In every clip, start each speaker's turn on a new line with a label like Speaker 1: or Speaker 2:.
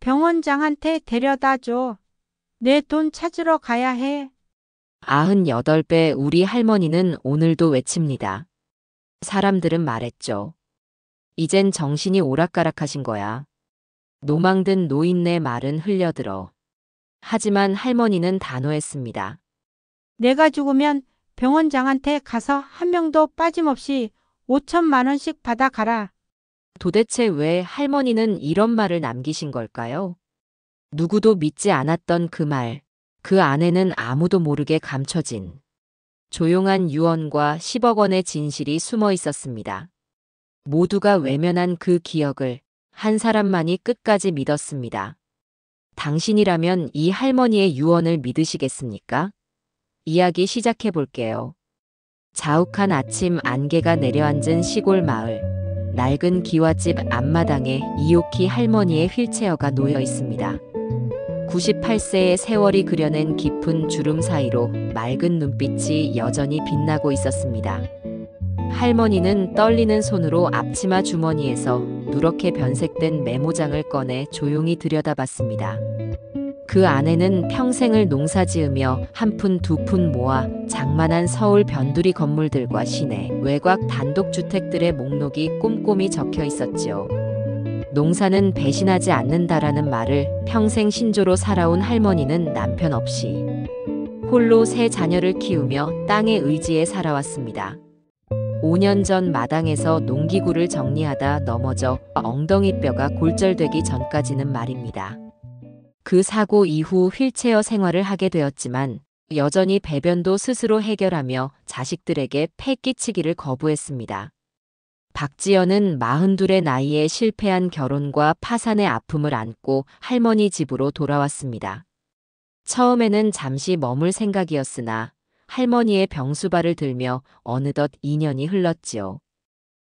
Speaker 1: 병원장한테 데려다 줘. 내 돈 찾으러 가야 해.
Speaker 2: 98배 우리 할머니는 오늘도 외칩니다. 사람들은 말했죠. 이젠 정신이 오락가락하신 거야. 노망든 노인네 말은 흘려들어. 하지만 할머니는 단호했습니다.
Speaker 1: 내가 죽으면 병원장한테 가서 한 명도 빠짐없이 5천만 원씩 받아가라.
Speaker 2: 도대체 왜 할머니는 이런 말을 남기신 걸까요? 누구도 믿지 않았던 그 말, 그 안에는 아무도 모르게 감춰진 조용한 유언과 10억 원의 진실이 숨어 있었습니다. 모두가 외면한 그 기억을 한 사람만이 끝까지 믿었습니다. 당신이라면 이 할머니의 유언을 믿으시겠습니까? 이야기 시작해 볼게요. 자욱한 아침 안개가 내려앉은 시골 마을. 낡은 기와집 앞마당에 이옥희 할머니의 휠체어가 놓여 있습니다. 98세의 세월이 그려낸 깊은 주름 사이로 맑은 눈빛이 여전히 빛나고 있었습니다. 할머니는 떨리는 손으로 앞치마 주머니에서 누렇게 변색된 메모장을 꺼내 조용히 들여다봤습니다. 그 안에는 평생을 농사지으며 한 푼 두 푼 모아 장만한 서울 변두리 건물들과 시내 외곽 단독주택들의 목록이 꼼꼼히 적혀 있었지요. 농사는 배신하지 않는다라는 말을 평생 신조로 살아온 할머니는 남편 없이 홀로 세 자녀를 키우며 땅의 의지에 살아왔습니다. 5년 전 마당에서 농기구를 정리하다 넘어져 엉덩이뼈가 골절되기 전까지는 말입니다. 그 사고 이후 휠체어 생활을 하게 되었지만 여전히 배변도 스스로 해결하며 자식들에게 패 끼치기를 거부했습니다. 박지연은 42의 나이에 실패한 결혼과 파산의 아픔을 안고 할머니 집으로 돌아왔습니다. 처음에는 잠시 머물 생각이었으나 할머니의 병수발을 들며 어느덧 2년이 흘렀지요.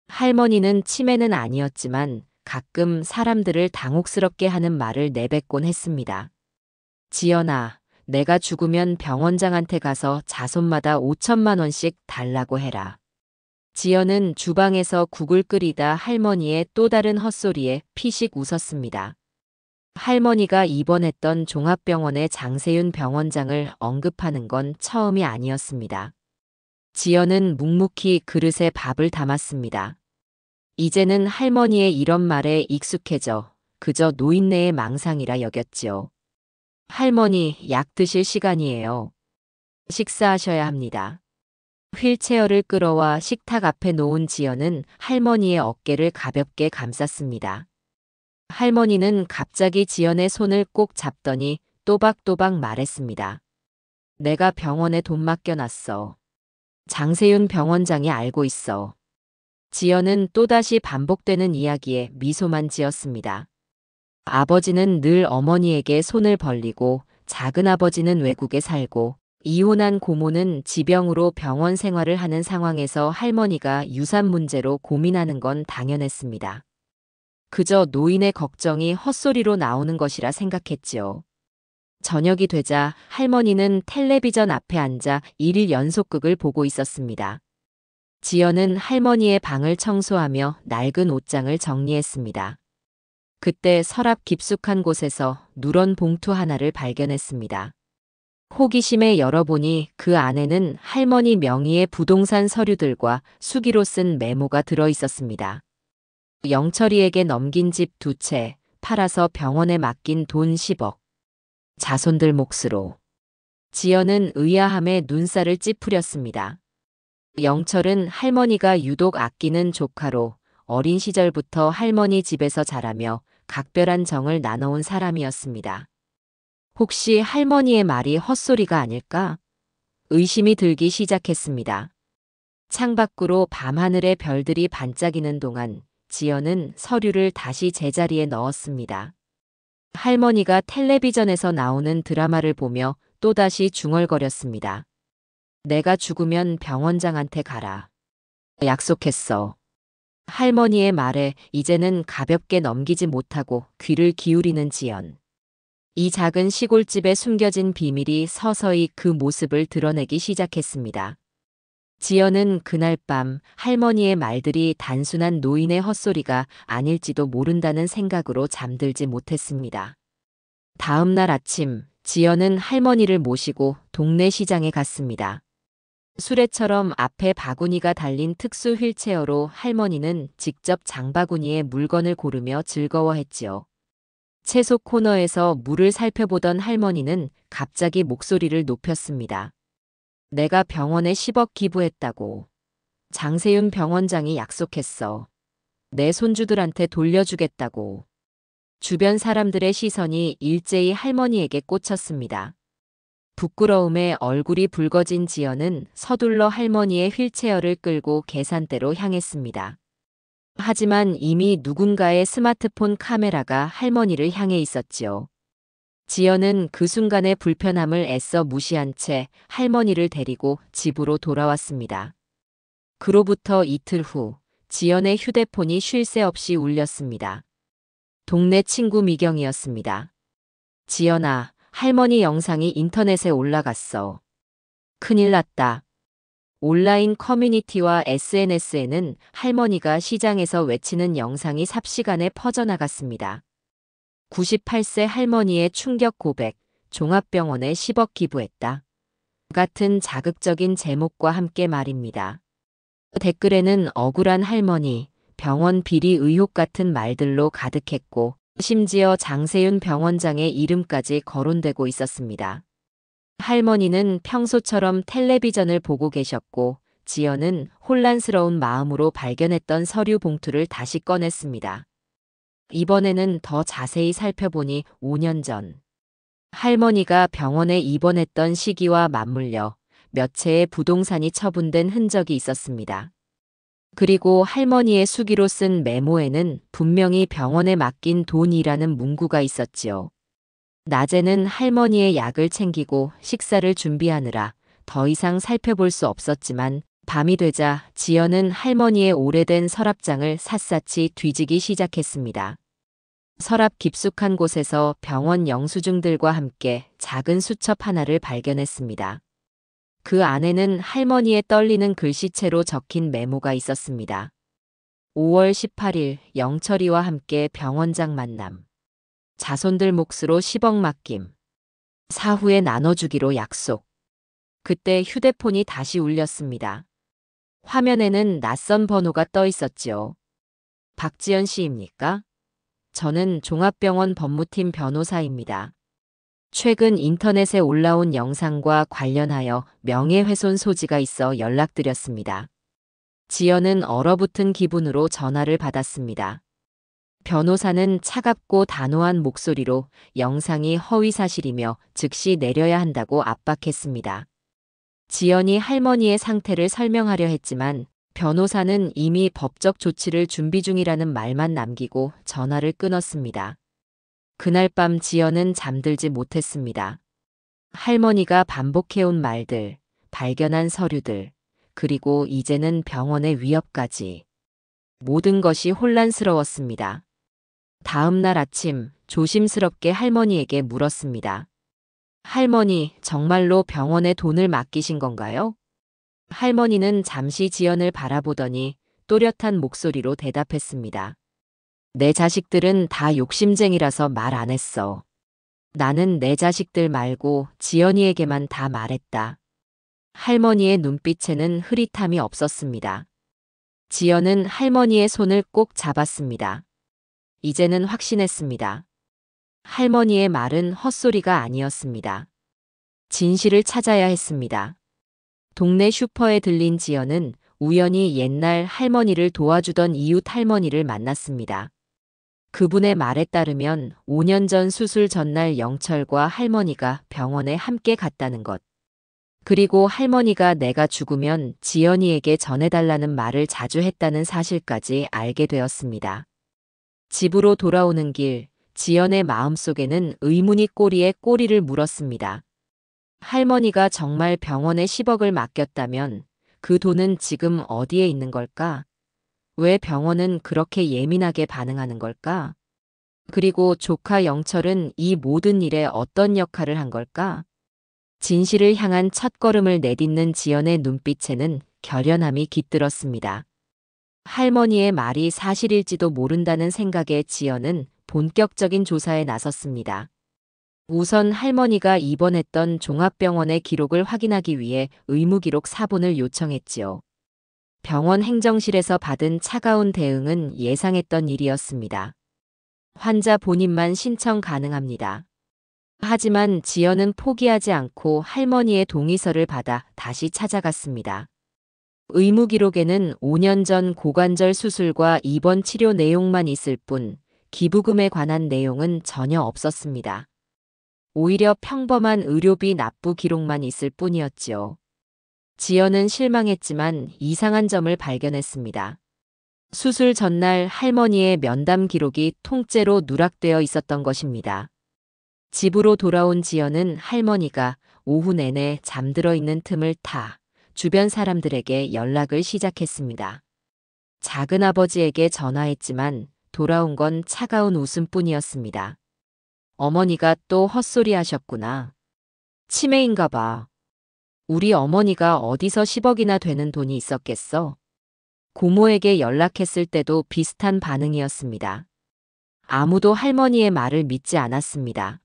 Speaker 2: 할머니는 치매는 아니었지만 가끔 사람들을 당혹스럽게 하는 말을 내뱉곤 했습니다. 지연아, 내가 죽으면 병원장한테 가서 자손마다 5천만 원씩 달라고 해라. 지연은 주방에서 국을 끓이다 할머니의 또 다른 헛소리에 피식 웃었습니다. 할머니가 입원했던 종합병원의 장세윤 병원장을 언급하는 건 처음이 아니었습니다. 지연은 묵묵히 그릇에 밥을 담았습니다. 이제는 할머니의 이런 말에 익숙해져 그저 노인네의 망상이라 여겼지요. 할머니, 약 드실 시간이에요. 식사하셔야 합니다. 휠체어를 끌어와 식탁 앞에 놓은 지연은 할머니의 어깨를 가볍게 감쌌습니다. 할머니는 갑자기 지연의 손을 꼭 잡더니 또박또박 말했습니다. 내가 병원에 돈 맡겨놨어. 장세윤 병원장이 알고 있어. 지연은 또다시 반복되는 이야기에 미소만 지었습니다. 아버지는 늘 어머니에게 손을 벌리고 작은아버지는 외국에 살고 이혼한 고모는 지병으로 병원 생활을 하는 상황에서 할머니가 유산 문제로 고민하는 건 당연했습니다. 그저 노인의 걱정이 헛소리로 나오는 것이라 생각했지요. 저녁이 되자 할머니는 텔레비전 앞에 앉아 1일 연속극을 보고 있었습니다. 지연은 할머니의 방을 청소하며 낡은 옷장을 정리했습니다. 그때 서랍 깊숙한 곳에서 누런 봉투 하나를 발견했습니다. 호기심에 열어보니 그 안에는 할머니 명의의 부동산 서류들과 수기로 쓴 메모가 들어 있었습니다. 영철이에게 넘긴 집 2채, 팔아서 병원에 맡긴 돈 10억. 자손들 몫으로. 지연은 의아함에 눈살을 찌푸렸습니다. 영철은 할머니가 유독 아끼는 조카로 어린 시절부터 할머니 집에서 자라며 각별한 정을 나눠온 사람이었습니다. 혹시 할머니의 말이 헛소리가 아닐까? 의심이 들기 시작했습니다. 창밖으로 밤하늘의 별들이 반짝이는 동안 지연은 서류를 다시 제자리에 넣었습니다. 할머니가 텔레비전에서 나오는 드라마를 보며 또다시 중얼거렸습니다. 내가 죽으면 병원장한테 가라. 약속했어. 할머니의 말에 이제는 가볍게 넘기지 못하고 귀를 기울이는 지연. 이 작은 시골집에 숨겨진 비밀이 서서히 그 모습을 드러내기 시작했습니다. 지연은 그날 밤 할머니의 말들이 단순한 노인의 헛소리가 아닐지도 모른다는 생각으로 잠들지 못했습니다. 다음 날 아침, 지연은 할머니를 모시고 동네 시장에 갔습니다. 수레처럼 앞에 바구니가 달린 특수 휠체어로 할머니는 직접 장바구니에 물건을 고르며 즐거워했지요. 채소 코너에서 물을 살펴보던 할머니는 갑자기 목소리를 높였습니다. 내가 병원에 10억 기부했다고. 장세윤 병원장이 약속했어. 내 손주들한테 돌려주겠다고. 주변 사람들의 시선이 일제히 할머니에게 꽂혔습니다. 부끄러움에 얼굴이 붉어진 지연은 서둘러 할머니의 휠체어를 끌고 계산대로 향했습니다. 하지만 이미 누군가의 스마트폰 카메라가 할머니를 향해 있었지요. 지연은 그 순간의 불편함을 애써 무시한 채 할머니를 데리고 집으로 돌아왔습니다. 그로부터 이틀 후, 지연의 휴대폰이 쉴 새 없이 울렸습니다. 동네 친구 미경이었습니다. 지연아, 할머니 영상이 인터넷에 올라갔어. 큰일 났다. 온라인 커뮤니티와 SNS에는 할머니가 시장에서 외치는 영상이 삽시간에 퍼져나갔습니다. 98세 할머니의 충격 고백, 종합병원에 10억 기부했다. 같은 자극적인 제목과 함께 말입니다. 댓글에는 억울한 할머니, 병원 비리 의혹 같은 말들로 가득했고, 심지어 장세윤 병원장의 이름까지 거론되고 있었습니다. 할머니는 평소처럼 텔레비전을 보고 계셨고, 지연은 혼란스러운 마음으로 발견했던 서류 봉투를 다시 꺼냈습니다. 이번에는 더 자세히 살펴보니 5년 전, 할머니가 병원에 입원했던 시기와 맞물려 몇 채의 부동산이 처분된 흔적이 있었습니다. 그리고 할머니의 수기로 쓴 메모에는 분명히 병원에 맡긴 돈이라는 문구가 있었지요. 낮에는 할머니의 약을 챙기고 식사를 준비하느라 더 이상 살펴볼 수 없었지만 밤이 되자 지연은 할머니의 오래된 서랍장을 샅샅이 뒤지기 시작했습니다. 서랍 깊숙한 곳에서 병원 영수증들과 함께 작은 수첩 하나를 발견했습니다. 그 안에는 할머니의 떨리는 글씨체로 적힌 메모가 있었습니다. 5월 18일 영철이와 함께 병원장 만남. 자손들 몫으로 10억 맡김. 사후에 나눠주기로 약속. 그때 휴대폰이 다시 울렸습니다. 화면에는 낯선 번호가 떠 있었지요. 박지연 씨입니까? 저는 종합병원 법무팀 변호사입니다. 최근 인터넷에 올라온 영상과 관련하여 명예훼손 소지가 있어 연락드렸습니다. 지연은 얼어붙은 기분으로 전화를 받았습니다. 변호사는 차갑고 단호한 목소리로 영상이 허위사실이며 즉시 내려야 한다고 압박했습니다. 지연이 할머니의 상태를 설명하려 했지만 변호사는 이미 법적 조치를 준비 중이라는 말만 남기고 전화를 끊었습니다. 그날 밤 지연은 잠들지 못했습니다. 할머니가 반복해온 말들, 발견한 서류들, 그리고 이제는 병원의 위협까지. 모든 것이 혼란스러웠습니다. 다음 날 아침 조심스럽게 할머니에게 물었습니다. 할머니, 정말로 병원에 돈을 맡기신 건가요? 할머니는 잠시 지연을 바라보더니 또렷한 목소리로 대답했습니다. 내 자식들은 다 욕심쟁이라서 말 안 했어. 나는 내 자식들 말고 지연이에게만 다 말했다. 할머니의 눈빛에는 흐릿함이 없었습니다. 지연은 할머니의 손을 꼭 잡았습니다. 이제는 확신했습니다. 할머니의 말은 헛소리가 아니었습니다. 진실을 찾아야 했습니다. 동네 슈퍼에 들린 지연은 우연히 옛날 할머니를 도와주던 이웃 할머니를 만났습니다. 그분의 말에 따르면 5년 전 수술 전날 영철과 할머니가 병원에 함께 갔다는 것. 그리고 할머니가 내가 죽으면 지연이에게 전해달라는 말을 자주 했다는 사실까지 알게 되었습니다. 집으로 돌아오는 길, 지연의 마음속에는 의문이 꼬리에 꼬리를 물었습니다. 할머니가 정말 병원에 10억을 맡겼다면 그 돈은 지금 어디에 있는 걸까? 왜 병원은 그렇게 예민하게 반응하는 걸까? 그리고 조카 영철은 이 모든 일에 어떤 역할을 한 걸까? 진실을 향한 첫걸음을 내딛는 지연의 눈빛에는 결연함이 깃들었습니다. 할머니의 말이 사실일지도 모른다는 생각에 지연은 본격적인 조사에 나섰습니다. 우선 할머니가 입원했던 종합병원의 기록을 확인하기 위해 의무기록 사본을 요청했지요. 병원 행정실에서 받은 차가운 대응은 예상했던 일이었습니다. 환자 본인만 신청 가능합니다. 하지만 지연은 포기하지 않고 할머니의 동의서를 받아 다시 찾아갔습니다. 의무 기록에는 5년 전 고관절 수술과 입원 치료 내용만 있을 뿐 기부금에 관한 내용은 전혀 없었습니다. 오히려 평범한 의료비 납부 기록만 있을 뿐이었지요. 지연은 실망했지만 이상한 점을 발견했습니다. 수술 전날 할머니의 면담 기록이 통째로 누락되어 있었던 것입니다. 집으로 돌아온 지연은 할머니가 오후 내내 잠들어 있는 틈을 타 주변 사람들에게 연락을 시작했습니다. 작은아버지에게 전화했지만 돌아온 건 차가운 웃음뿐이었습니다. 어머니가 또 헛소리 하셨구나. 치매인가 봐. 우리 어머니가 어디서 10억이나 되는 돈이 있었겠어? 고모에게 연락했을 때도 비슷한 반응이었습니다. 아무도 할머니의 말을 믿지 않았습니다.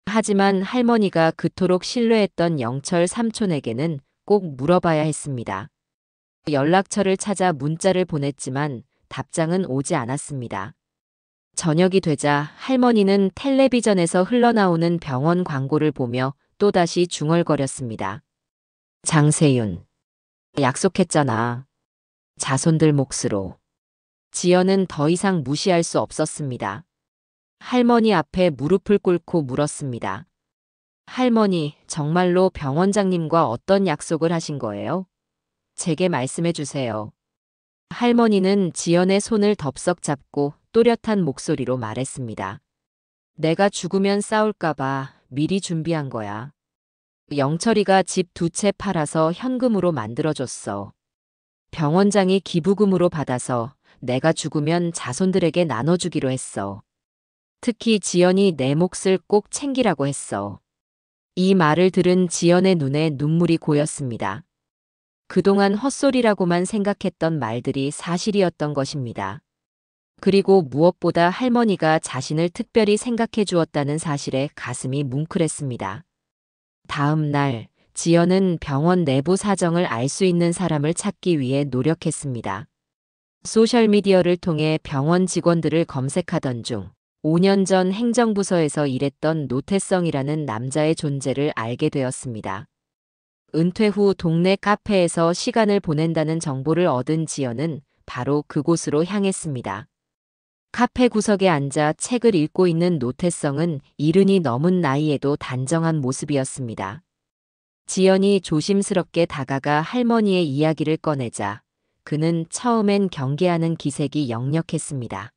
Speaker 2: 하지만 할머니가 그토록 신뢰했던 영철 삼촌에게는 꼭 물어봐야 했습니다. 연락처를 찾아 문자를 보냈지만 답장은 오지 않았습니다. 저녁이 되자 할머니는 텔레비전에서 흘러나오는 병원 광고를 보며 또다시 중얼거렸습니다. 장세윤, 약속했잖아. 자손들 몫으로. 지연은 더 이상 무시할 수 없었습니다. 할머니 앞에 무릎을 꿇고 물었습니다. 할머니, 정말로 병원장님과 어떤 약속을 하신 거예요? 제게 말씀해 주세요. 할머니는 지연의 손을 덥석 잡고 또렷한 목소리로 말했습니다. 내가 죽으면 싸울까봐 미리 준비한 거야. 영철이가 집 2채 팔아서 현금으로 만들어줬어. 병원장이 기부금으로 받아서 내가 죽으면 자손들에게 나눠주기로 했어. 특히 지연이 내 몫을 꼭 챙기라고 했어. 이 말을 들은 지연의 눈에 눈물이 고였습니다. 그동안 헛소리라고만 생각했던 말들이 사실이었던 것입니다. 그리고 무엇보다 할머니가 자신을 특별히 생각해 주었다는 사실에 가슴이 뭉클했습니다. 다음 날, 지연은 병원 내부 사정을 알 수 있는 사람을 찾기 위해 노력했습니다. 소셜미디어를 통해 병원 직원들을 검색하던 중 5년 전 행정부서에서 일했던 노태성이라는 남자의 존재를 알게 되었습니다. 은퇴 후 동네 카페에서 시간을 보낸다는 정보를 얻은 지연은 바로 그곳으로 향했습니다. 카페 구석에 앉아 책을 읽고 있는 노태성은 70이 넘은 나이에도 단정한 모습이었습니다. 지연이 조심스럽게 다가가 할머니의 이야기를 꺼내자 그는 처음엔 경계하는 기색이 역력했습니다.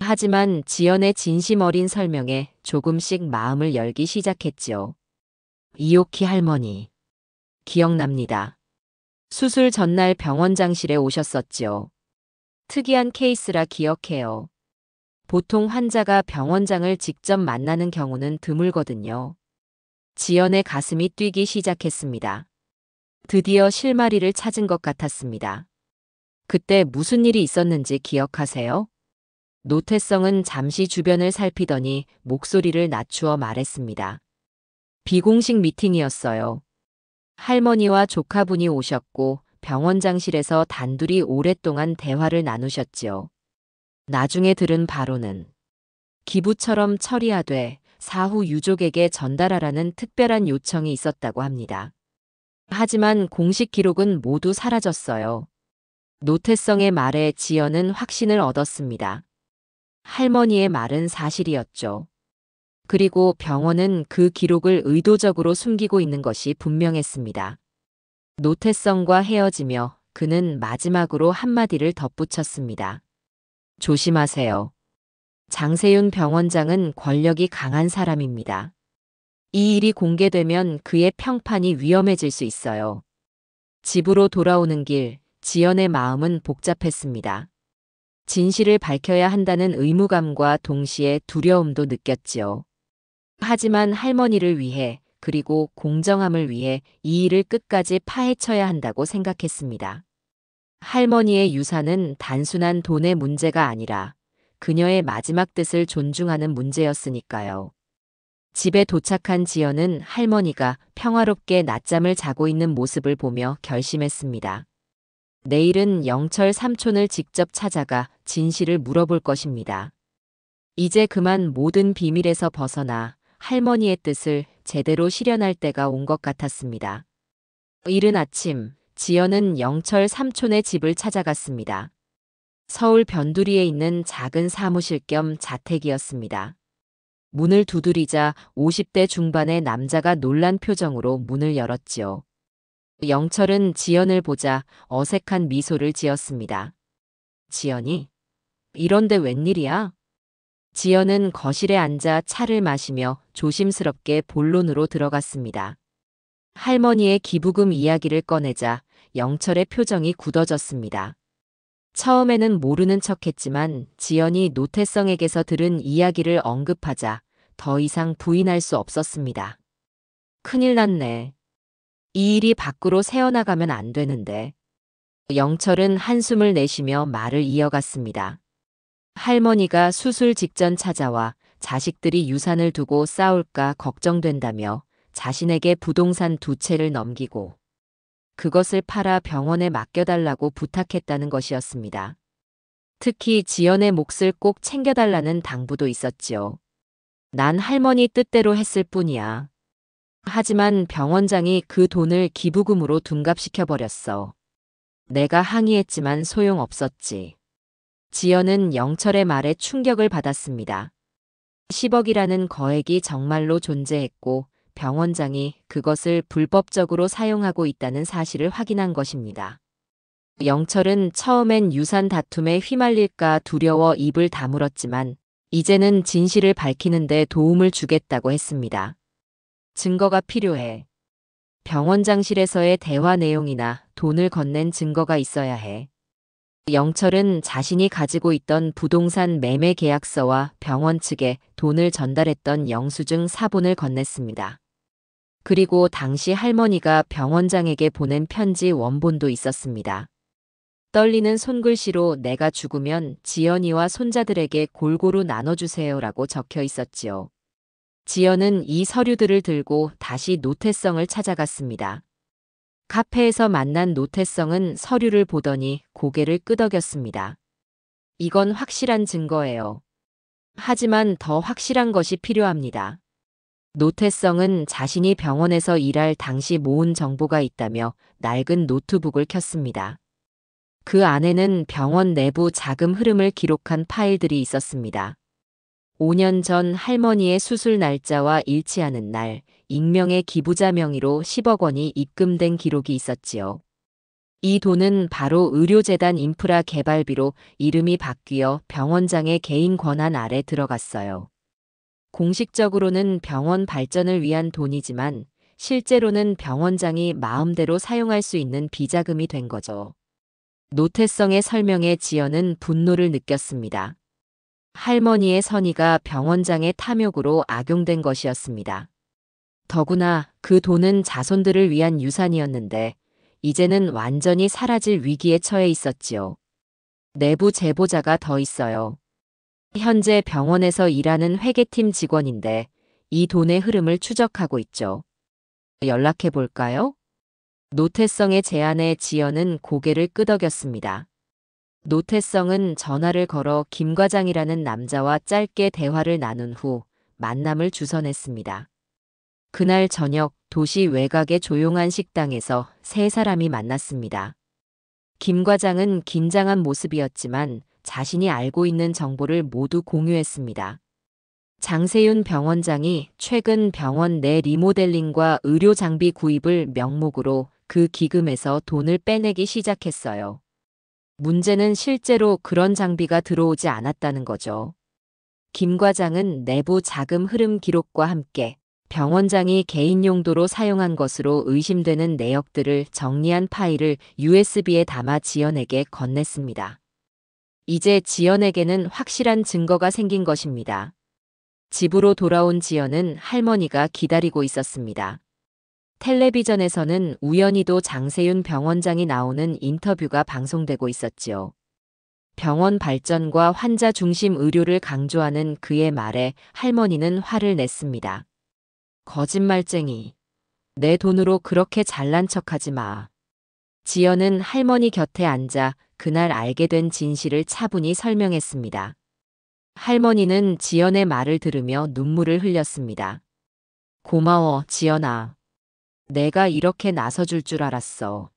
Speaker 2: 하지만 지연의 진심 어린 설명에 조금씩 마음을 열기 시작했지요. 이옥희 할머니. 기억납니다. 수술 전날 병원장실에 오셨었지요. 특이한 케이스라 기억해요. 보통 환자가 병원장을 직접 만나는 경우는 드물거든요. 지연의 가슴이 뛰기 시작했습니다. 드디어 실마리를 찾은 것 같았습니다. 그때 무슨 일이 있었는지 기억하세요? 노태성은 잠시 주변을 살피더니 목소리를 낮추어 말했습니다. 비공식 미팅이었어요. 할머니와 조카분이 오셨고 병원장실에서 단둘이 오랫동안 대화를 나누셨지요. 나중에 들은 바로는 기부처럼 처리하되 사후 유족에게 전달하라는 특별한 요청이 있었다고 합니다. 하지만 공식 기록은 모두 사라졌어요. 노태성의 말에 지연은 확신을 얻었습니다. 할머니의 말은 사실이었죠. 그리고 병원은 그 기록을 의도적으로 숨기고 있는 것이 분명했습니다. 노태성과 헤어지며 그는 마지막으로 한마디를 덧붙였습니다. 조심하세요. 장세윤 병원장은 권력이 강한 사람입니다. 이 일이 공개되면 그의 평판이 위험해질 수 있어요. 집으로 돌아오는 길, 지연의 마음은 복잡했습니다. 진실을 밝혀야 한다는 의무감과 동시에 두려움도 느꼈지요. 하지만 할머니를 위해 그리고 공정함을 위해 이 일을 끝까지 파헤쳐야 한다고 생각했습니다. 할머니의 유산은 단순한 돈의 문제가 아니라 그녀의 마지막 뜻을 존중하는 문제였으니까요. 집에 도착한 지연은 할머니가 평화롭게 낮잠을 자고 있는 모습을 보며 결심했습니다. 내일은 영철 삼촌을 직접 찾아가 진실을 물어볼 것입니다. 이제 그만 모든 비밀에서 벗어나 할머니의 뜻을 제대로 실현할 때가 온 것 같았습니다. 이른 아침, 지연은 영철 삼촌의 집을 찾아갔습니다. 서울 변두리에 있는 작은 사무실 겸 자택이었습니다. 문을 두드리자 50대 중반의 남자가 놀란 표정으로 문을 열었지요. 영철은 지연을 보자 어색한 미소를 지었습니다. 지연이? 이런데 웬일이야? 지연은 거실에 앉아 차를 마시며 조심스럽게 본론으로 들어갔습니다. 할머니의 기부금 이야기를 꺼내자 영철의 표정이 굳어졌습니다. 처음에는 모르는 척했지만 지연이 노태성에게서 들은 이야기를 언급하자 더 이상 부인할 수 없었습니다. 큰일 났네. 이 일이 밖으로 새어나가면 안 되는데. 영철은 한숨을 내쉬며 말을 이어갔습니다. 할머니가 수술 직전 찾아와 자식들이 유산을 두고 싸울까 걱정된다며 자신에게 부동산 2채를 넘기고 그것을 팔아 병원에 맡겨달라고 부탁했다는 것이었습니다. 특히 지연의 몫을 꼭 챙겨달라는 당부도 있었지요. 난 할머니 뜻대로 했을 뿐이야. 하지만 병원장이 그 돈을 기부금으로 둔갑시켜버렸어. 내가 항의했지만 소용없었지. 지연은 영철의 말에 충격을 받았습니다. 10억이라는 거액이 정말로 존재했고 병원장이 그것을 불법적으로 사용하고 있다는 사실을 확인한 것입니다. 영철은 처음엔 유산 다툼에 휘말릴까 두려워 입을 다물었지만 이제는 진실을 밝히는 데 도움을 주겠다고 했습니다. 증거가 필요해. 병원장실에서의 대화 내용이나 돈을 건넨 증거가 있어야 해. 영철은 자신이 가지고 있던 부동산 매매 계약서와 병원 측에 돈을 전달했던 영수증 사본을 건넸습니다. 그리고 당시 할머니가 병원장에게 보낸 편지 원본도 있었습니다. 떨리는 손글씨로 내가 죽으면 지연이와 손자들에게 골고루 나눠주세요라고 적혀 있었지요. 지연은 이 서류들을 들고 다시 노태성을 찾아갔습니다. 카페에서 만난 노태성은 서류를 보더니 고개를 끄덕였습니다. 이건 확실한 증거예요. 하지만 더 확실한 것이 필요합니다. 노태성은 자신이 병원에서 일할 당시 모은 정보가 있다며 낡은 노트북을 켰습니다. 그 안에는 병원 내부 자금 흐름을 기록한 파일들이 있었습니다. 5년 전 할머니의 수술 날짜와 일치하는 날, 익명의 기부자 명의로 10억 원이 입금된 기록이 있었지요. 이 돈은 바로 의료재단 인프라 개발비로 이름이 바뀌어 병원장의 개인 권한 아래 들어갔어요. 공식적으로는 병원 발전을 위한 돈이지만 실제로는 병원장이 마음대로 사용할 수 있는 비자금이 된 거죠. 노태성의 설명에 지연은 분노를 느꼈습니다. 할머니의 선의가 병원장의 탐욕으로 악용된 것이었습니다. 더구나 그 돈은 자손들을 위한 유산이었는데 이제는 완전히 사라질 위기에 처해 있었지요. 내부 제보자가 더 있어요. 현재 병원에서 일하는 회계팀 직원인데 이 돈의 흐름을 추적하고 있죠. 연락해 볼까요? 노태성의 제안에 지연은 고개를 끄덕였습니다. 노태성은 전화를 걸어 김 과장이라는 남자와 짧게 대화를 나눈 후 만남을 주선했습니다. 그날 저녁 도시 외곽의 조용한 식당에서 세 사람이 만났습니다. 김 과장은 긴장한 모습이었지만 자신이 알고 있는 정보를 모두 공유했습니다. 장세윤 병원장이 최근 병원 내 리모델링과 의료 장비 구입을 명목으로 그 기금에서 돈을 빼내기 시작했어요. 문제는 실제로 그런 장비가 들어오지 않았다는 거죠. 김 과장은 내부 자금 흐름 기록과 함께 병원장이 개인 용도로 사용한 것으로 의심되는 내역들을 정리한 파일을 USB에 담아 지연에게 건넸습니다. 이제 지연에게는 확실한 증거가 생긴 것입니다. 집으로 돌아온 지연은 할머니가 기다리고 있었습니다. 텔레비전에서는 우연히도 장세윤 병원장이 나오는 인터뷰가 방송되고 있었지요. 병원 발전과 환자 중심 의료를 강조하는 그의 말에 할머니는 화를 냈습니다. 거짓말쟁이. 내 돈으로 그렇게 잘난 척하지 마. 지연은 할머니 곁에 앉아 그날 알게 된 진실을 차분히 설명했습니다. 할머니는 지연의 말을 들으며 눈물을 흘렸습니다. 고마워, 지연아. 내가 이렇게 나서줄 줄 알았어.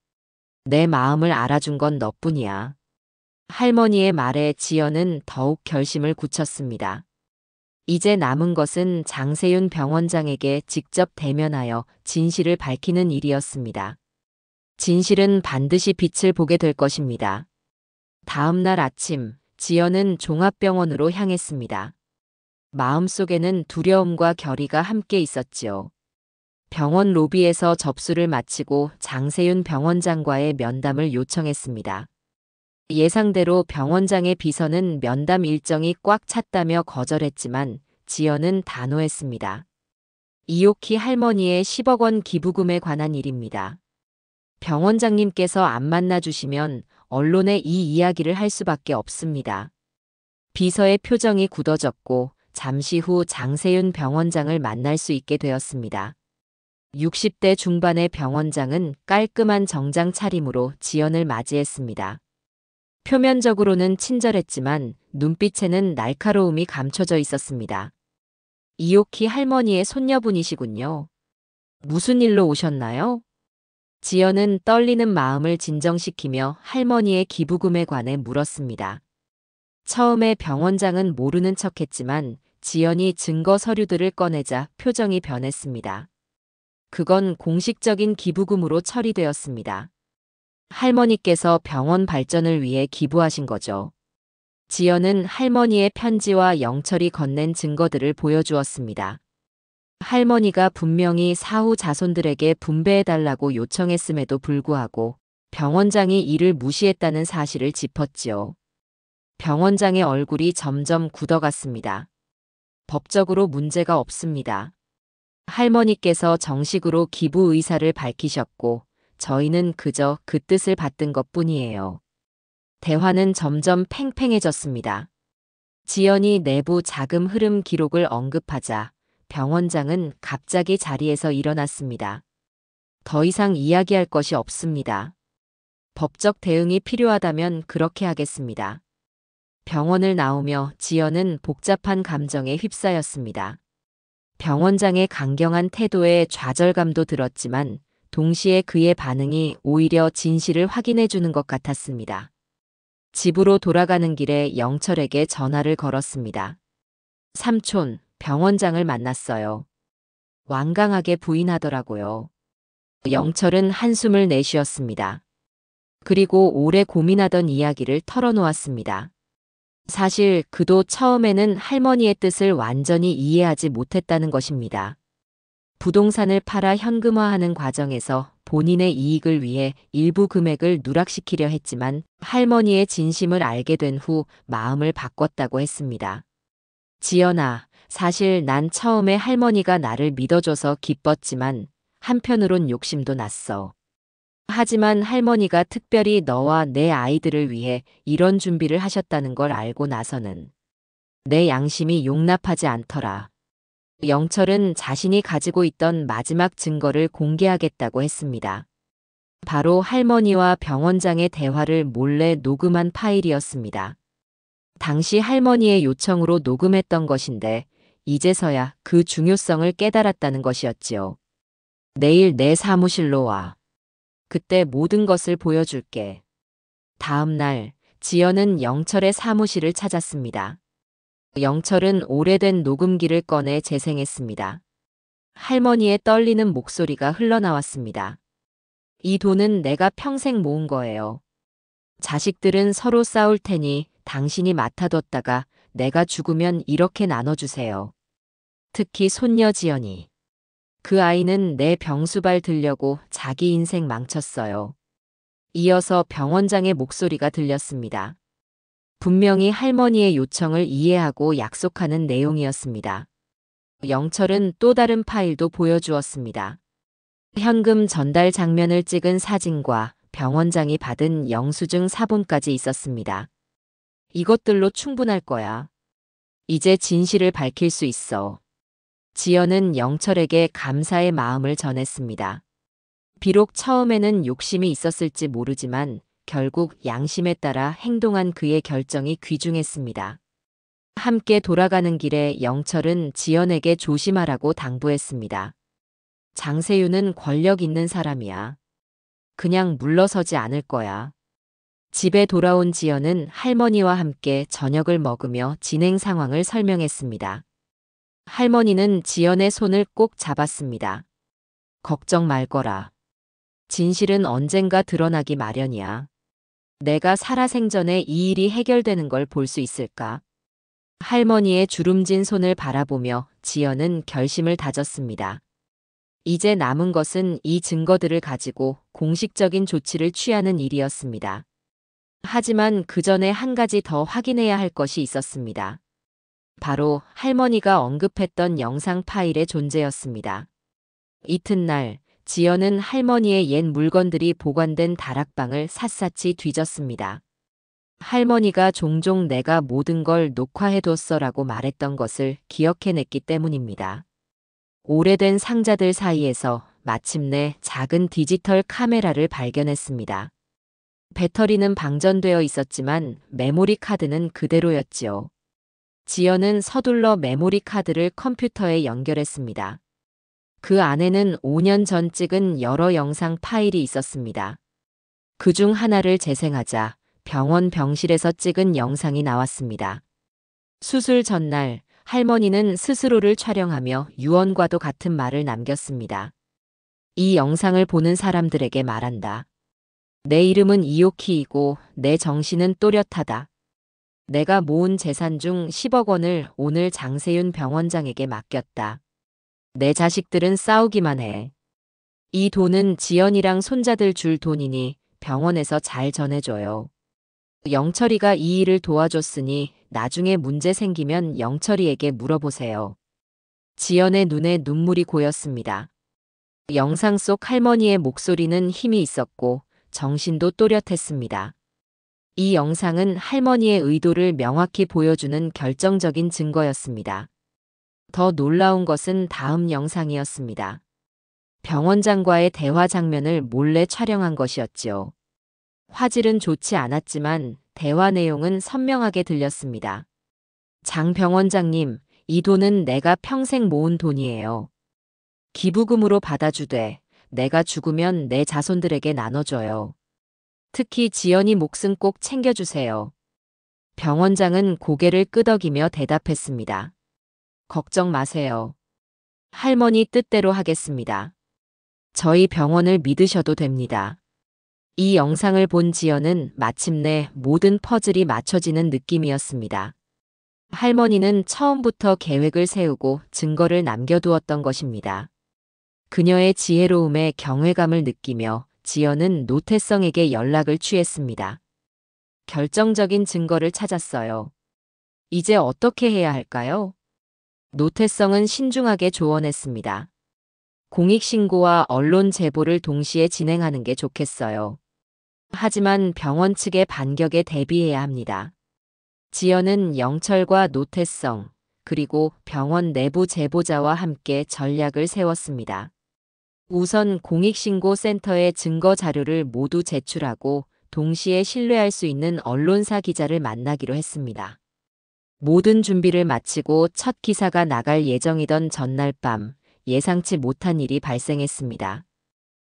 Speaker 2: 내 마음을 알아준 건 너뿐이야. 할머니의 말에 지연은 더욱 결심을 굳혔습니다. 이제 남은 것은 장세윤 병원장에게 직접 대면하여 진실을 밝히는 일이었습니다. 진실은 반드시 빛을 보게 될 것입니다. 다음 날 아침, 지연은 종합병원으로 향했습니다. 마음속에는 두려움과 결의가 함께 있었지요. 병원 로비에서 접수를 마치고 장세윤 병원장과의 면담을 요청했습니다. 예상대로 병원장의 비서는 면담 일정이 꽉 찼다며 거절했지만 지연은 단호했습니다. 이옥희 할머니의 10억 원 기부금에 관한 일입니다. 병원장님께서 안 만나주시면 언론에 이 이야기를 할 수밖에 없습니다. 비서의 표정이 굳어졌고 잠시 후 장세윤 병원장을 만날 수 있게 되었습니다. 60대 중반의 병원장은 깔끔한 정장 차림으로 지연을 맞이했습니다. 표면적으로는 친절했지만 눈빛에는 날카로움이 감춰져 있었습니다. 이옥희 할머니의 손녀분이시군요. 무슨 일로 오셨나요? 지연은 떨리는 마음을 진정시키며 할머니의 기부금에 관해 물었습니다. 처음에 병원장은 모르는 척했지만 지연이 증거 서류들을 꺼내자 표정이 변했습니다. 그건 공식적인 기부금으로 처리되었습니다. 할머니께서 병원 발전을 위해 기부하신 거죠. 지연은 할머니의 편지와 영철이 건넨 증거들을 보여주었습니다. 할머니가 분명히 사후 자손들에게 분배해달라고 요청했음에도 불구하고 병원장이 이를 무시했다는 사실을 짚었지요. 병원장의 얼굴이 점점 굳어갔습니다. 법적으로 문제가 없습니다. 할머니께서 정식으로 기부 의사를 밝히셨고 저희는 그저 그 뜻을 받든 것뿐이에요. 대화는 점점 팽팽해졌습니다. 지연이 내부 자금 흐름 기록을 언급하자 병원장은 갑자기 자리에서 일어났습니다. 더 이상 이야기할 것이 없습니다. 법적 대응이 필요하다면 그렇게 하겠습니다. 병원을 나오며 지연은 복잡한 감정에 휩싸였습니다. 병원장의 강경한 태도에 좌절감도 들었지만 동시에 그의 반응이 오히려 진실을 확인해 주는 것 같았습니다. 집으로 돌아가는 길에 영철에게 전화를 걸었습니다. 삼촌, 병원장을 만났어요. 완강하게 부인하더라고요. 영철은 한숨을 내쉬었습니다. 그리고 오래 고민하던 이야기를 털어놓았습니다. 사실 그도 처음에는 할머니의 뜻을 완전히 이해하지 못했다는 것입니다. 부동산을 팔아 현금화하는 과정에서 본인의 이익을 위해 일부 금액을 누락시키려 했지만 할머니의 진심을 알게 된 후 마음을 바꿨다고 했습니다. 지연아, 사실 난 처음에 할머니가 나를 믿어줘서 기뻤지만 한편으론 욕심도 났어. 하지만 할머니가 특별히 너와 내 아이들을 위해 이런 준비를 하셨다는 걸 알고 나서는 내 양심이 용납하지 않더라. 영철은 자신이 가지고 있던 마지막 증거를 공개하겠다고 했습니다. 바로 할머니와 병원장의 대화를 몰래 녹음한 파일이었습니다. 당시 할머니의 요청으로 녹음했던 것인데 이제서야 그 중요성을 깨달았다는 것이었지요. 내일 내 사무실로 와. 그때 모든 것을 보여줄게. 다음 날 지연은 영철의 사무실을 찾았습니다. 영철은 오래된 녹음기를 꺼내 재생했습니다. 할머니의 떨리는 목소리가 흘러나왔습니다. 이 돈은 내가 평생 모은 거예요. 자식들은 서로 싸울 테니 당신이 맡아뒀다가 내가 죽으면 이렇게 나눠주세요. 특히 손녀 지연이. 그 아이는 내 병수발 들려고 자기 인생 망쳤어요. 이어서 병원장의 목소리가 들렸습니다. 분명히 할머니의 요청을 이해하고 약속하는 내용이었습니다. 영철은 또 다른 파일도 보여주었습니다. 현금 전달 장면을 찍은 사진과 병원장이 받은 영수증 사본까지 있었습니다. 이것들로 충분할 거야. 이제 진실을 밝힐 수 있어. 지연은 영철에게 감사의 마음을 전했습니다. 비록 처음에는 욕심이 있었을지 모르지만 결국 양심에 따라 행동한 그의 결정이 귀중했습니다. 함께 돌아가는 길에 영철은 지연에게 조심하라고 당부했습니다. 장세윤은 권력 있는 사람이야. 그냥 물러서지 않을 거야. 집에 돌아온 지연은 할머니와 함께 저녁을 먹으며 진행 상황을 설명했습니다. 할머니는 지연의 손을 꼭 잡았습니다. 걱정 말거라. 진실은 언젠가 드러나기 마련이야. 내가 살아생전에 이 일이 해결되는 걸 볼 수 있을까? 할머니의 주름진 손을 바라보며 지연은 결심을 다졌습니다. 이제 남은 것은 이 증거들을 가지고 공식적인 조치를 취하는 일이었습니다. 하지만 그 전에 한 가지 더 확인해야 할 것이 있었습니다. 바로 할머니가 언급했던 영상 파일의 존재였습니다. 이튿날 지연은 할머니의 옛 물건들이 보관된 다락방을 샅샅이 뒤졌습니다. 할머니가 종종 내가 모든 걸 녹화해뒀어라고 말했던 것을 기억해냈기 때문입니다. 오래된 상자들 사이에서 마침내 작은 디지털 카메라를 발견했습니다. 배터리는 방전되어 있었지만 메모리 카드는 그대로였지요. 지연은 서둘러 메모리 카드를 컴퓨터에 연결했습니다. 그 안에는 5년 전 찍은 여러 영상 파일이 있었습니다. 그중 하나를 재생하자 병원 병실에서 찍은 영상이 나왔습니다. 수술 전날 할머니는 스스로를 촬영하며 유언과도 같은 말을 남겼습니다. 이 영상을 보는 사람들에게 말한다. 내 이름은 이오키이고 내 정신은 또렷하다. 내가 모은 재산 중 10억 원을 오늘 장세윤 병원장에게 맡겼다. 내 자식들은 싸우기만 해. 이 돈은 지연이랑 손자들 줄 돈이니 병원에서 잘 전해줘요. 영철이가 이 일을 도와줬으니 나중에 문제 생기면 영철이에게 물어보세요. 지연의 눈에 눈물이 고였습니다. 영상 속 할머니의 목소리는 힘이 있었고 정신도 또렷했습니다. 이 영상은 할머니의 의도를 명확히 보여주는 결정적인 증거였습니다. 더 놀라운 것은 다음 영상이었습니다. 병원장과의 대화 장면을 몰래 촬영한 것이었지요. 화질은 좋지 않았지만 대화 내용은 선명하게 들렸습니다. 장 병원장님, 이 돈은 내가 평생 모은 돈이에요. 기부금으로 받아주되 내가 죽으면 내 자손들에게 나눠줘요. 특히 지연이 목숨 꼭 챙겨주세요. 병원장은 고개를 끄덕이며 대답했습니다. 걱정 마세요. 할머니 뜻대로 하겠습니다. 저희 병원을 믿으셔도 됩니다. 이 영상을 본 지연은 마침내 모든 퍼즐이 맞춰지는 느낌이었습니다. 할머니는 처음부터 계획을 세우고 증거를 남겨두었던 것입니다. 그녀의 지혜로움에 경외감을 느끼며 지연은 노태성에게 연락을 취했습니다. 결정적인 증거를 찾았어요. 이제 어떻게 해야 할까요? 노태성은 신중하게 조언했습니다. 공익신고와 언론 제보를 동시에 진행하는 게 좋겠어요. 하지만 병원 측의 반격에 대비해야 합니다. 지연은 영철과 노태성, 그리고 병원 내부 제보자와 함께 전략을 세웠습니다. 우선 공익신고센터에 증거 자료를 모두 제출하고 동시에 신뢰할 수 있는 언론사 기자를 만나기로 했습니다. 모든 준비를 마치고 첫 기사가 나갈 예정이던 전날 밤, 예상치 못한 일이 발생했습니다.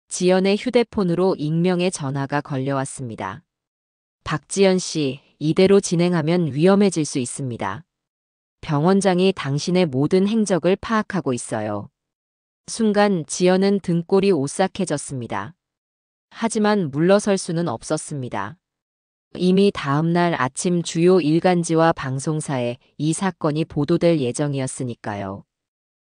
Speaker 2: 지연의 휴대폰으로 익명의 전화가 걸려왔습니다. 박지연 씨, 이대로 진행하면 위험해질 수 있습니다. 병원장이 당신의 모든 행적을 파악하고 있어요. 순간 지연은 등골이 오싹해졌습니다. 하지만 물러설 수는 없었습니다. 이미 다음 날 아침 주요 일간지와 방송사에 이 사건이 보도될 예정이었으니까요.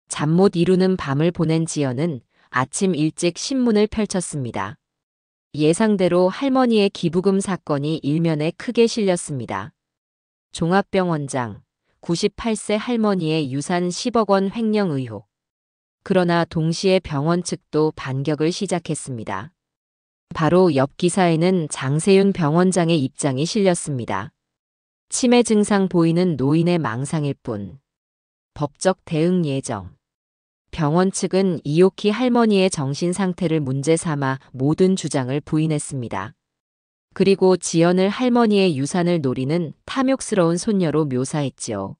Speaker 2: 잠 못 이루는 밤을 보낸 지연은 아침 일찍 신문을 펼쳤습니다. 예상대로 할머니의 기부금 사건이 일면에 크게 실렸습니다. 종합병원장, 98세 할머니의 유산 10억 원 횡령 의혹. 그러나 동시에 병원 측도 반격을 시작했습니다. 바로 옆 기사에는 장세윤 병원장의 입장이 실렸습니다. 치매 증상 보이는 노인의 망상일 뿐. 법적 대응 예정. 병원 측은 이오키 할머니의 정신 상태를 문제 삼아 모든 주장을 부인했습니다. 그리고 지연을 할머니의 유산을 노리는 탐욕스러운 손녀로 묘사했지요.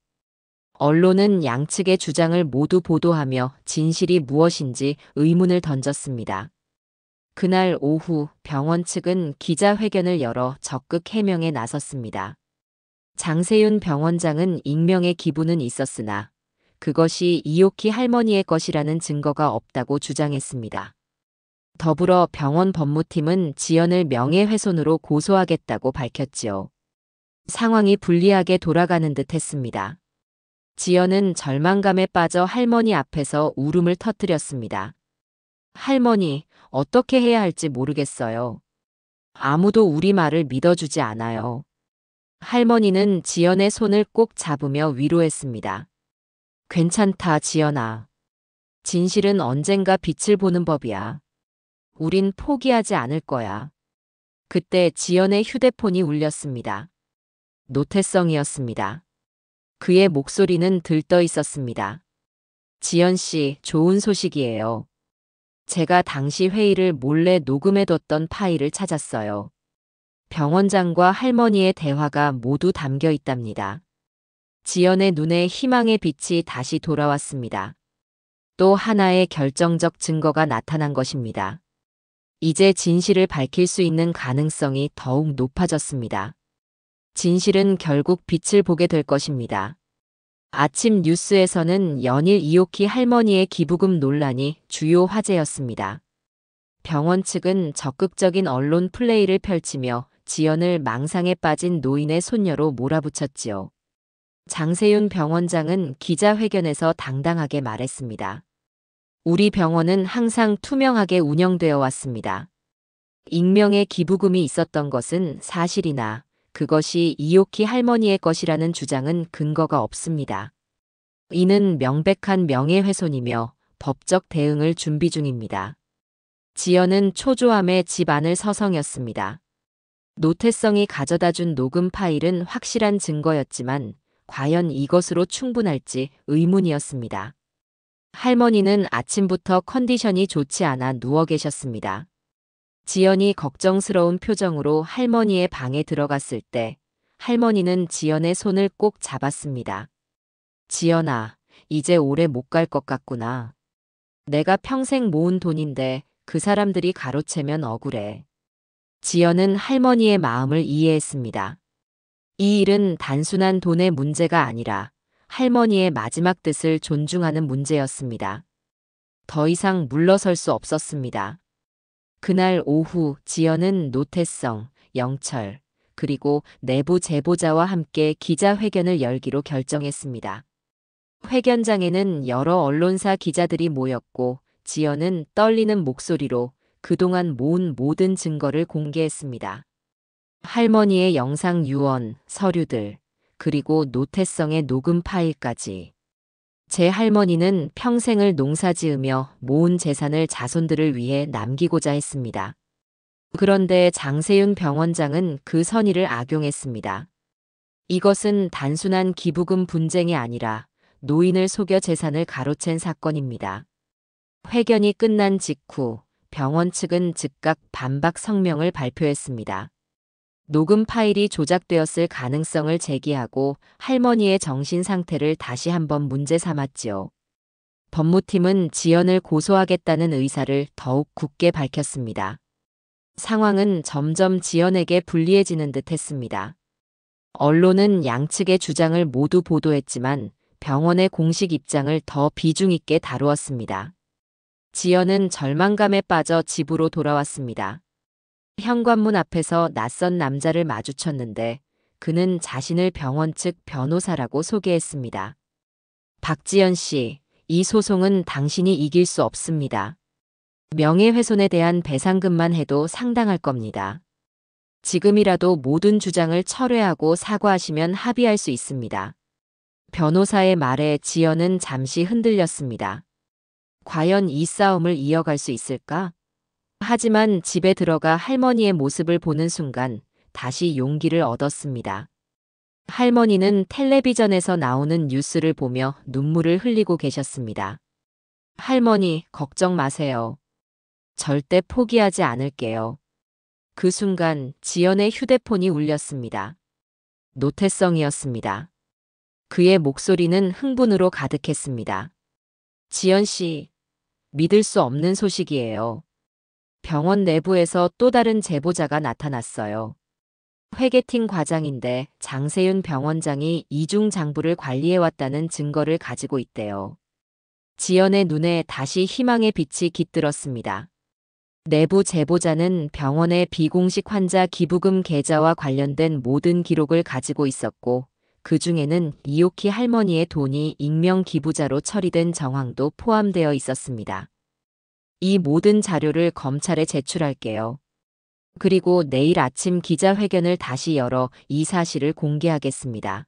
Speaker 2: 언론은 양측의 주장을 모두 보도하며 진실이 무엇인지 의문을 던졌습니다. 그날 오후 병원 측은 기자회견을 열어 적극 해명에 나섰습니다. 장세윤 병원장은 익명의 기부는 있었으나 그것이 이오키 할머니의 것이라는 증거가 없다고 주장했습니다. 더불어 병원 법무팀은 지연을 명예훼손으로 고소하겠다고 밝혔지요. 상황이 불리하게 돌아가는 듯 했습니다. 지연은 절망감에 빠져 할머니 앞에서 울음을 터뜨렸습니다. 할머니, 어떻게 해야 할지 모르겠어요. 아무도 우리 말을 믿어주지 않아요. 할머니는 지연의 손을 꼭 잡으며 위로했습니다. 괜찮다, 지연아. 진실은 언젠가 빛을 보는 법이야. 우린 포기하지 않을 거야. 그때 지연의 휴대폰이 울렸습니다. 노태성이었습니다. 그의 목소리는 들떠 있었습니다. 지연 씨, 좋은 소식이에요. 제가 당시 회의를 몰래 녹음해뒀던 파일을 찾았어요. 병원장과 할머니의 대화가 모두 담겨 있답니다. 지연의 눈에 희망의 빛이 다시 돌아왔습니다. 또 하나의 결정적 증거가 나타난 것입니다. 이제 진실을 밝힐 수 있는 가능성이 더욱 높아졌습니다. 진실은 결국 빛을 보게 될 것입니다. 아침 뉴스에서는 연일 이오키 할머니의 기부금 논란이 주요 화제였습니다. 병원 측은 적극적인 언론 플레이를 펼치며 지연을 망상에 빠진 노인의 손녀로 몰아붙였지요. 장세윤 병원장은 기자회견에서 당당하게 말했습니다. 우리 병원은 항상 투명하게 운영되어 왔습니다. 익명의 기부금이 있었던 것은 사실이나 그것이 이오키 할머니의 것이라는 주장은 근거가 없습니다. 이는 명백한 명예훼손이며 법적 대응을 준비 중입니다. 지연은 초조함에 집 안을 서성였습니다. 노태성이 가져다준 녹음 파일은 확실한 증거였지만 과연 이것으로 충분할지 의문이었습니다. 할머니는 아침부터 컨디션이 좋지 않아 누워 계셨습니다. 지연이 걱정스러운 표정으로 할머니의 방에 들어갔을 때 할머니는 지연의 손을 꼭 잡았습니다. 지연아, 이제 오래 못 갈 것 같구나. 내가 평생 모은 돈인데 그 사람들이 가로채면 억울해. 지연은 할머니의 마음을 이해했습니다. 이 일은 단순한 돈의 문제가 아니라 할머니의 마지막 뜻을 존중하는 문제였습니다. 더 이상 물러설 수 없었습니다. 그날 오후 지연은 노태성, 영철, 그리고 내부 제보자와 함께 기자회견을 열기로 결정했습니다. 회견장에는 여러 언론사 기자들이 모였고 지연은 떨리는 목소리로 그동안 모은 모든 증거를 공개했습니다. 할머니의 영상 유언, 서류들, 그리고 노태성의 녹음 파일까지. 제 할머니는 평생을 농사지으며 모은 재산을 자손들을 위해 남기고자 했습니다. 그런데 장세윤 병원장은 그 선의를 악용했습니다. 이것은 단순한 기부금 분쟁이 아니라 노인을 속여 재산을 가로챈 사건입니다. 회견이 끝난 직후 병원 측은 즉각 반박 성명을 발표했습니다. 녹음 파일이 조작되었을 가능성을 제기하고 할머니의 정신 상태를 다시 한번 문제 삼았지요. 법무팀은 지연을 고소하겠다는 의사를 더욱 굳게 밝혔습니다. 상황은 점점 지연에게 불리해지는 듯 했습니다. 언론은 양측의 주장을 모두 보도했지만 병원의 공식 입장을 더 비중 있게 다루었습니다. 지연은 절망감에 빠져 집으로 돌아왔습니다. 현관문 앞에서 낯선 남자를 마주쳤는데 그는 자신을 병원 측 변호사라고 소개했습니다. 박지연 씨, 이 소송은 당신이 이길 수 없습니다. 명예훼손에 대한 배상금만 해도 상당할 겁니다. 지금이라도 모든 주장을 철회하고 사과하시면 합의할 수 있습니다. 변호사의 말에 지연은 잠시 흔들렸습니다. 과연 이 싸움을 이어갈 수 있을까? 하지만 집에 들어가 할머니의 모습을 보는 순간 다시 용기를 얻었습니다. 할머니는 텔레비전에서 나오는 뉴스를 보며 눈물을 흘리고 계셨습니다. 할머니, 걱정 마세요. 절대 포기하지 않을게요. 그 순간 지연의 휴대폰이 울렸습니다. 노태성이었습니다. 그의 목소리는 흥분으로 가득했습니다. 지연 씨, 믿을 수 없는 소식이에요. 병원 내부에서 또 다른 제보자가 나타났어요. 회계팀 과장인데 장세윤 병원장이 이중 장부를 관리해왔다는 증거를 가지고 있대요. 지연의 눈에 다시 희망의 빛이 깃들었습니다. 내부 제보자는 병원의 비공식 환자 기부금 계좌와 관련된 모든 기록을 가지고 있었고, 그 중에는 이오키 할머니의 돈이 익명 기부자로 처리된 정황도 포함되어 있었습니다. 이 모든 자료를 검찰에 제출할게요. 그리고 내일 아침 기자회견을 다시 열어 이 사실을 공개하겠습니다.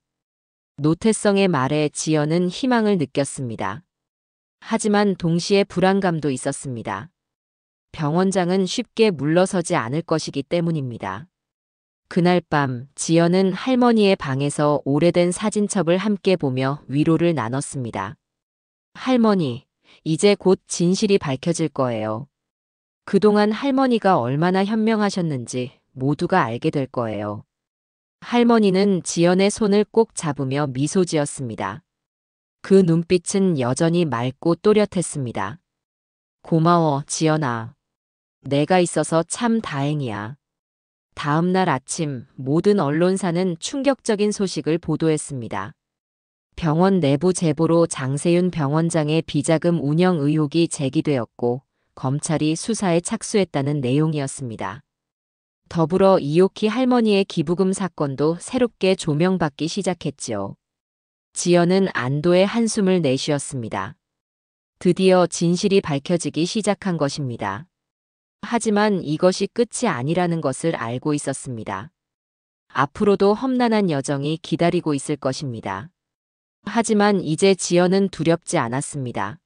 Speaker 2: 노태성의 말에 지연은 희망을 느꼈습니다. 하지만 동시에 불안감도 있었습니다. 병원장은 쉽게 물러서지 않을 것이기 때문입니다. 그날 밤 지연은 할머니의 방에서 오래된 사진첩을 함께 보며 위로를 나눴습니다. 할머니, 이제 곧 진실이 밝혀질 거예요. 그동안 할머니가 얼마나 현명하셨는지 모두가 알게 될 거예요. 할머니는 지연의 손을 꼭 잡으며 미소 지었습니다. 그 눈빛은 여전히 맑고 또렷했습니다. 고마워, 지연아. 내가 있어서 참 다행이야. 다음 날 아침 모든 언론사는 충격적인 소식을 보도했습니다. 병원 내부 제보로 장세윤 병원장의 비자금 운영 의혹이 제기되었고 검찰이 수사에 착수했다는 내용이었습니다. 더불어 이오키 할머니의 기부금 사건도 새롭게 조명받기 시작했지요. 지연은 안도의 한숨을 내쉬었습니다. 드디어 진실이 밝혀지기 시작한 것입니다. 하지만 이것이 끝이 아니라는 것을 알고 있었습니다. 앞으로도 험난한 여정이 기다리고 있을 것입니다. 하지만 이제 지연은 두렵지 않았습니다.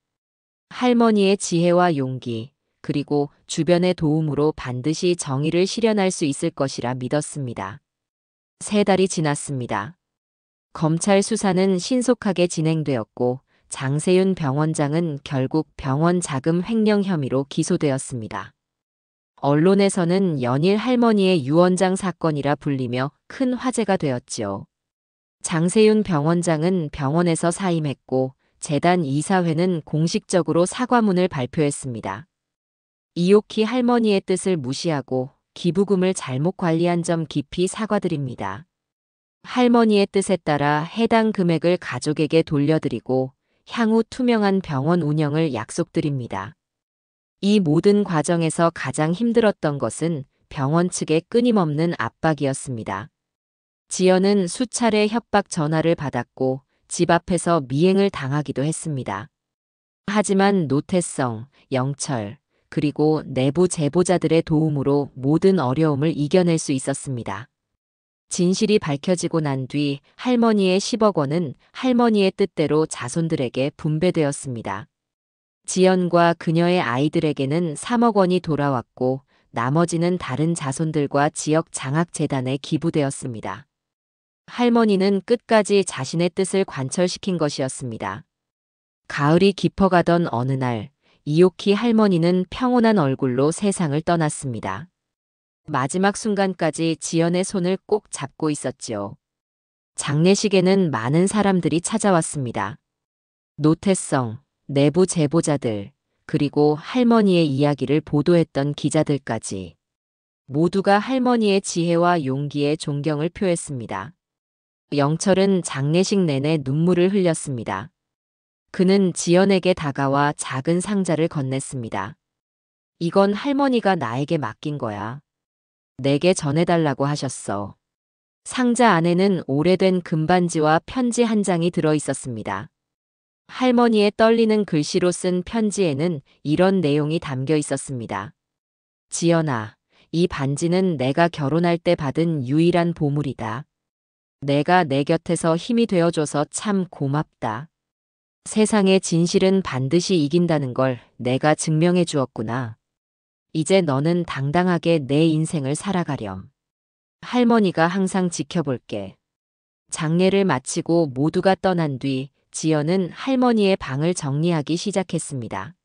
Speaker 2: 할머니의 지혜와 용기, 그리고 주변의 도움으로 반드시 정의를 실현할 수 있을 것이라 믿었습니다. 3달이 지났습니다. 검찰 수사는 신속하게 진행되었고 장세윤 병원장은 결국 병원 자금 횡령 혐의로 기소되었습니다. 언론에서는 연일 할머니의 유언장 사건이라 불리며 큰 화제가 되었지요. 장세윤 병원장은 병원에서 사임했고 재단 이사회는 공식적으로 사과문을 발표했습니다. 이오키 할머니의 뜻을 무시하고 기부금을 잘못 관리한 점 깊이 사과드립니다. 할머니의 뜻에 따라 해당 금액을 가족에게 돌려드리고 향후 투명한 병원 운영을 약속드립니다. 이 모든 과정에서 가장 힘들었던 것은 병원 측의 끊임없는 압박이었습니다. 지연은 수차례 협박 전화를 받았고 집 앞에서 미행을 당하기도 했습니다. 하지만 노태성, 영철, 그리고 내부 제보자들의 도움으로 모든 어려움을 이겨낼 수 있었습니다. 진실이 밝혀지고 난 뒤 할머니의 10억 원은 할머니의 뜻대로 자손들에게 분배되었습니다. 지연과 그녀의 아이들에게는 3억 원이 돌아왔고 나머지는 다른 자손들과 지역 장학재단에 기부되었습니다. 할머니는 끝까지 자신의 뜻을 관철시킨 것이었습니다. 가을이 깊어가던 어느 날, 이오키 할머니는 평온한 얼굴로 세상을 떠났습니다. 마지막 순간까지 지연의 손을 꼭 잡고 있었지요. 장례식에는 많은 사람들이 찾아왔습니다. 노태성, 내부 제보자들, 그리고 할머니의 이야기를 보도했던 기자들까지. 모두가 할머니의 지혜와 용기에 존경을 표했습니다. 영철은 장례식 내내 눈물을 흘렸습니다. 그는 지연에게 다가와 작은 상자를 건넸습니다. 이건 할머니가 나에게 맡긴 거야. 내게 전해달라고 하셨어. 상자 안에는 오래된 금반지와 편지 한 장이 들어 있었습니다. 할머니의 떨리는 글씨로 쓴 편지에는 이런 내용이 담겨 있었습니다. 지연아, 이 반지는 내가 결혼할 때 받은 유일한 보물이다. 내가 내 곁에서 힘이 되어줘서 참 고맙다. 세상의 진실은 반드시 이긴다는 걸 내가 증명해 주었구나. 이제 너는 당당하게 내 인생을 살아가렴. 할머니가 항상 지켜볼게. 장례를 마치고 모두가 떠난 뒤 지연은 할머니의 방을 정리하기 시작했습니다.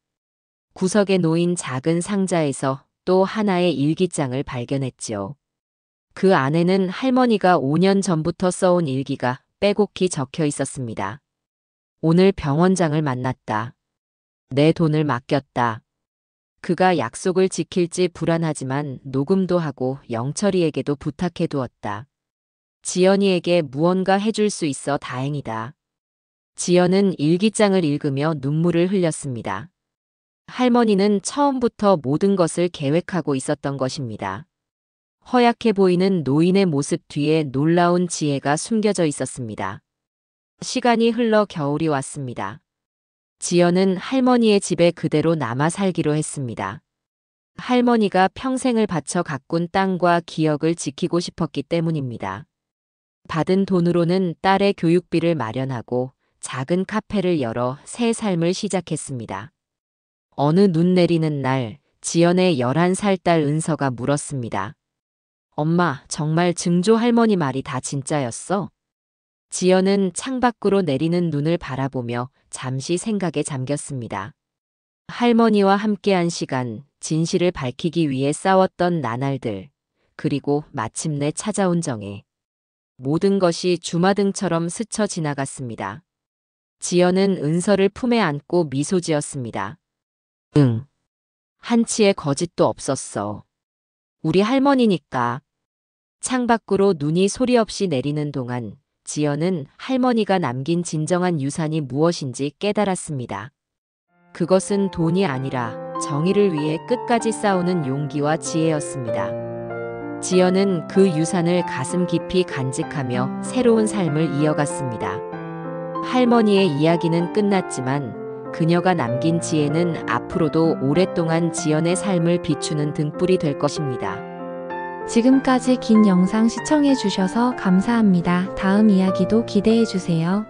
Speaker 2: 구석에 놓인 작은 상자에서 또 하나의 일기장을 발견했지요. 그 안에는 할머니가 5년 전부터 써온 일기가 빼곡히 적혀 있었습니다. 오늘 병원장을 만났다. 내 돈을 맡겼다. 그가 약속을 지킬지 불안하지만 녹음도 하고 영철이에게도 부탁해 두었다. 지연이에게 무언가 해줄 수 있어 다행이다. 지연은 일기장을 읽으며 눈물을 흘렸습니다. 할머니는 처음부터 모든 것을 계획하고 있었던 것입니다. 허약해 보이는 노인의 모습 뒤에 놀라운 지혜가 숨겨져 있었습니다. 시간이 흘러 겨울이 왔습니다. 지연은 할머니의 집에 그대로 남아 살기로 했습니다. 할머니가 평생을 바쳐 가꾼 땅과 기억을 지키고 싶었기 때문입니다. 받은 돈으로는 딸의 교육비를 마련하고 작은 카페를 열어 새 삶을 시작했습니다. 어느 눈 내리는 날, 지연의 11살 딸 은서가 물었습니다. 엄마, 정말 증조 할머니 말이 다 진짜였어? 지연은 창밖으로 내리는 눈을 바라보며 잠시 생각에 잠겼습니다. 할머니와 함께한 시간, 진실을 밝히기 위해 싸웠던 나날들, 그리고 마침내 찾아온 정혜. 모든 것이 주마등처럼 스쳐 지나갔습니다. 지연은 은서를 품에 안고 미소 지었습니다. 응. 한치의 거짓도 없었어. 우리 할머니니까. 창밖으로 눈이 소리 없이 내리는 동안 지연은 할머니가 남긴 진정한 유산이 무엇인지 깨달았습니다. 그것은 돈이 아니라 정의를 위해 끝까지 싸우는 용기와 지혜였습니다. 지연은 그 유산을 가슴 깊이 간직하며 새로운 삶을 이어갔습니다. 할머니의 이야기는 끝났지만 그녀가 남긴 지혜는 앞으로도 오랫동안 지연의 삶을 비추는 등불이 될 것입니다.
Speaker 3: 지금까지 긴 영상 시청해 주셔서 감사합니다. 다음 이야기도 기대해 주세요.